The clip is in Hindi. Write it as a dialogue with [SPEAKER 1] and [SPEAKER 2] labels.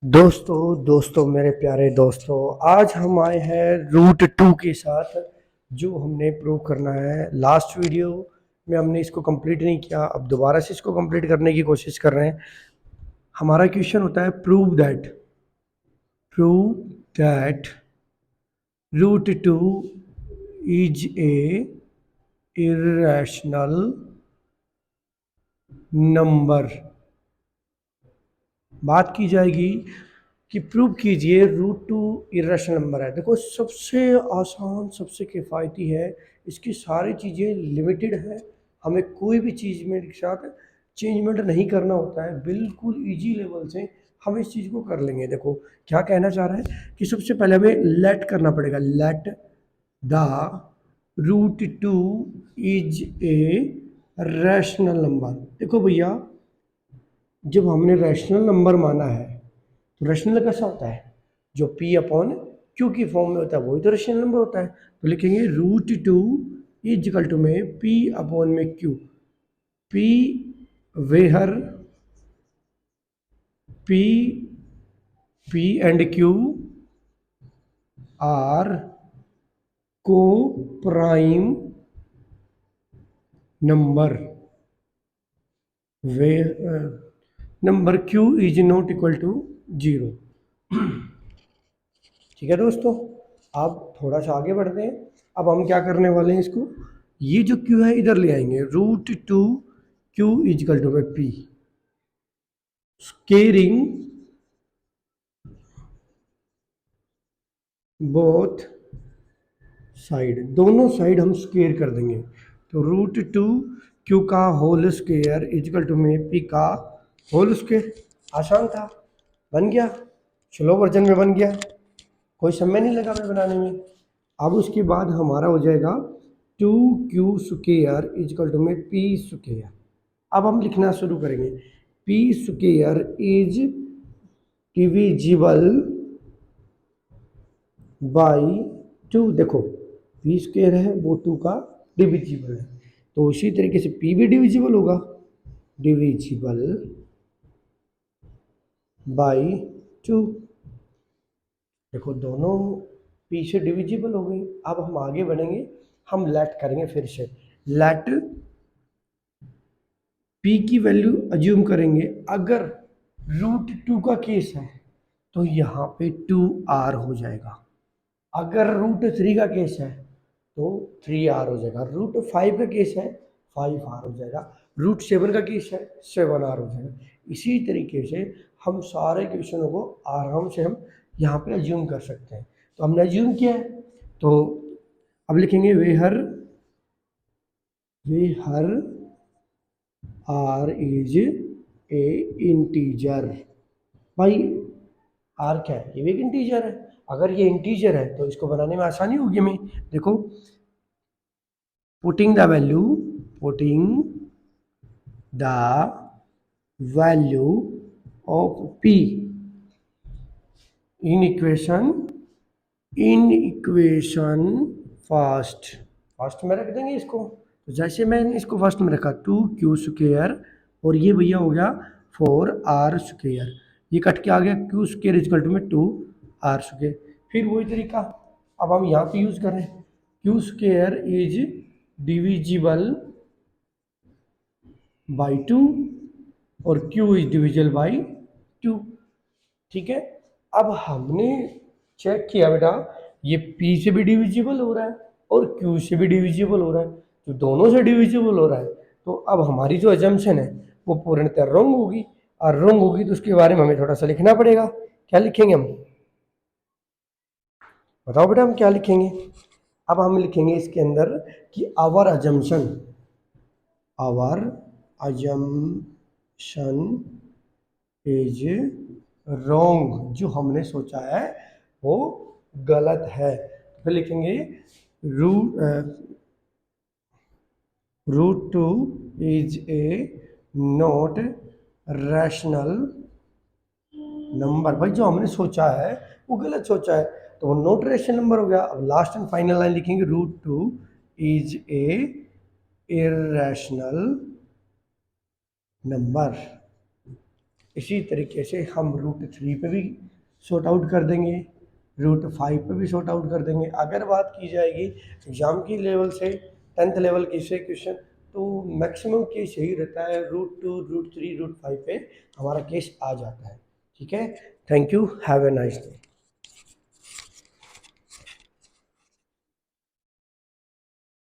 [SPEAKER 1] दोस्तों मेरे प्यारे दोस्तों, आज हम आए हैं रूट टू के साथ जो हमने प्रूव करना है। लास्ट वीडियो में हमने इसको कंप्लीट नहीं किया, अब दोबारा से इसको कंप्लीट करने की कोशिश कर रहे हैं। हमारा क्वेश्चन होता है prove that root two is a irrational number. बात की जाएगी कि प्रूव कीजिए रूट टू इर्रेशनल नंबर है। देखो, सबसे आसान, सबसे किफ़ायती है। इसकी सारी चीज़ें लिमिटेड है, हमें कोई भी चीज़ में के साथ चेंजमेंट नहीं करना होता है। बिल्कुल इजी लेवल से हम इस चीज़ को कर लेंगे। देखो क्या कहना चाह रहा है कि सबसे पहले हमें लेट करना पड़ेगा। Let the root two is a rational number. देखो भैया, जब हमने रैशनल नंबर माना है तो रैशनल कैसा होता है? जो पी अपॉन क्यू की फॉर्म में होता है वही तो रैशनल नंबर होता है। तो लिखेंगे रूट टू इजकल टू में पी अपॉन में Q. P where P P and Q are coprime number वे number Q is not equal to 0। ठीक है दोस्तों, अब थोड़ा सा आगे बढ़ते हैं। अब हम क्या करने वाले हैं, इसको ये जो क्यू है इधर ले आएंगे। Root two q is equal to में पी स्केयरिंग बोथ साइड, दोनों साइड हम स्क्वेयर कर देंगे। तो रूट टू क्यू का होल स्क्वेयर इजकल टू में पी का होल स्क्वेयर। आसान था, बन गया, स्लो वर्जन में बन गया, कोई समय नहीं लगा हमें बनाने में। अब उसके बाद हमारा हो जाएगा two q square is equal to में पी स्क्वेयर। अब हम लिखना शुरू करेंगे। P square is divisible by two. देखो पी स्क्वेयर है वो टू का डिविजिबल है, तो उसी तरीके से पी भी डिविजिबल होगा। Divisible by two. देखो दोनों पी से डिविजिबल हो गई। अब हम आगे बढ़ेंगे, हम लेट करेंगे फिर से। लेट पी की वैल्यू अज्यूम करेंगे। अगर रूट टू का केस है तो यहाँ पे 2r हो जाएगा। अगर रूट थ्री का केस है तो 3r हो जाएगा। रूट फाइव का केस है 5r हो जाएगा। रूट सेवन का केस है 7r हो जाएगा। इसी तरीके से हम सारे क्वेश्चनों को आराम से हम यहाँ पे अज्यूम कर सकते हैं। तो हमने अज्यूम किया है, तो अब लिखेंगे where r is a integer. भाई आर क्या है? ये भी एक इंटीजर है। अगर ये इंटीजर है तो इसको बनाने में आसानी होगी हमें। देखो, putting the value of P in equation first में रख देंगे इसको। तो जैसे मैंने इसको फर्स्ट में रखा टू क्यू स्क्वेयर, और ये भैया हो गया 4r स्क्वेयर। ये कट के आ गया क्यू स्क्वेयर इजकल टू में 2r स्क्वेयर। फिर वही तरीका अब हम यहाँ पे यूज कर रहे हैं। Q square is divisible by two और Q is divisible by two. ठीक है, अब हमने चेक किया बेटा, ये P से भी डिविजिबल हो रहा है और Q से भी डिविजिबल हो रहा है, तो दोनों से डिविजिबल हो रहा है। तो अब हमारी जो अजम्पशन है वो पूर्णतः रॉन्ग होगी, और रॉन्ग होगी तो उसके बारे में हमें थोड़ा सा लिखना पड़ेगा। क्या लिखेंगे हम? बताओ बेटा, हम क्या लिखेंगे? अब हम लिखेंगे इसके अंदर कि आवर अजम्पशन इज रॉन्ग। जो हमने सोचा है वो गलत है। फिर लिखेंगे root two is a not rational number. भाई जो हमने सोचा है वो गलत सोचा है, तो वो नॉट रैशनल नंबर हो गया। अब लास्ट एंड फाइनल लाइन लिखेंगे, root two is a irrational number. इसी तरीके से हम रूट 3 पे भी सॉर्ट आउट कर देंगे, रूट 5 पे भी सॉर्ट आउट कर देंगे। अगर बात की जाएगी एग्ज़ाम की लेवल से 10th लेवल के से क्वेश्चन, तो मैक्सिमम केस यही रहता है, रूट 2, रूट 3, रूट 5 पे हमारा केस आ जाता है। ठीक है, thank you, have a nice day.